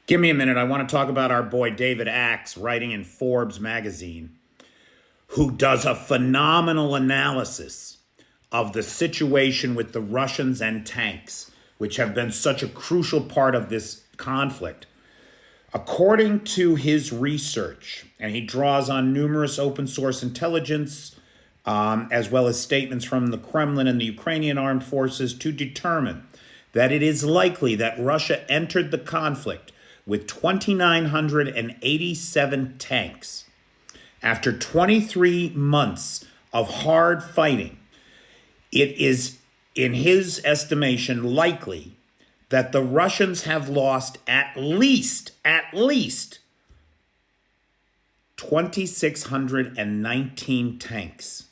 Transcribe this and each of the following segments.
Give me a minute. I want to talk about our boy David Axe, writing in Forbes magazine, who does a phenomenal analysis of the situation with the Russians and tanks, which have been such a crucial part of this conflict. According to his research, and he draws on numerous open source intelligence, as well as statements from the Kremlin and the Ukrainian armed forces, to determine that it is likely that Russia entered the conflict with 2,987 tanks. After 23 months of hard fighting, it is, in his estimation, likely that the Russians have lost at least 2,619 tanks.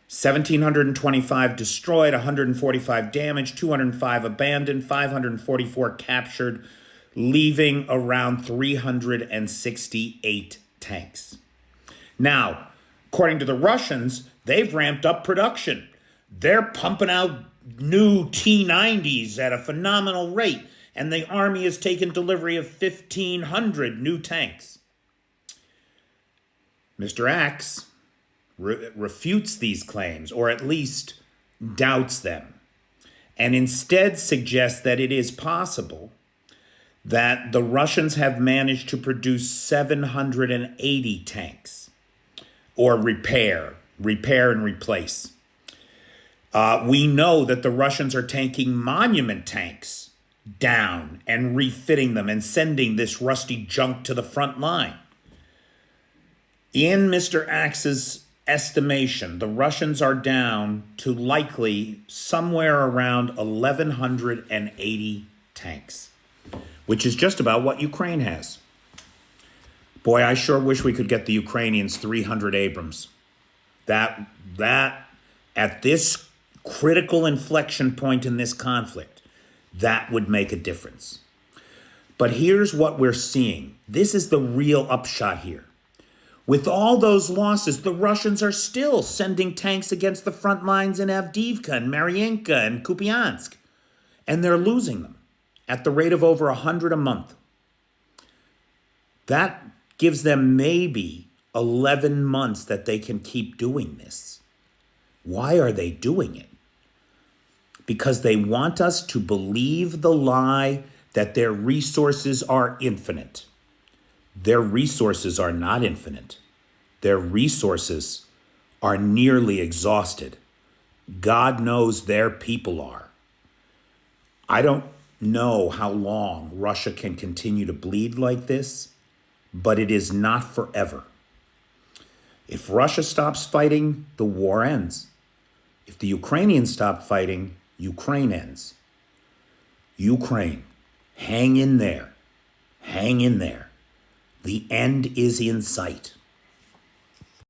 1,725 destroyed, 145 damaged, 205 abandoned, 544 captured, leaving around 368 tanks. Now, according to the Russians, they've ramped up production. They're pumping out new T-90s at a phenomenal rate, and the army has taken delivery of 1,500 new tanks. Mr. Axe refutes these claims, or at least doubts them, and instead suggests that it is possible that the Russians have managed to produce 780 tanks, or repair and replace. We know that the Russians are taking Monument tanks down and refitting them and sending this rusty junk to the front line. In Mr. Axe's estimation, the Russians are down to likely somewhere around 1,180 tanks, which is just about what Ukraine has. Boy, I sure wish we could get the Ukrainians 300 Abrams. That at this critical inflection point in this conflict, that would make a difference. But here's what we're seeing. This is the real upshot here. With all those losses, the Russians are still sending tanks against the front lines in Avdiivka and Mariinka and Kupiansk, and they're losing them at the rate of over 100 a month. That gives them maybe 11 months that they can keep doing this. Why are they doing it? Because they want us to believe the lie that their resources are infinite. Their resources are not infinite. Their resources are nearly exhausted. God knows their people are. I don't know how long Russia can continue to bleed like this, but it is not forever. If Russia stops fighting, the war ends. If the Ukrainians stop fighting, Ukraine ends. Ukraine, hang in there. Hang in there. The end is in sight.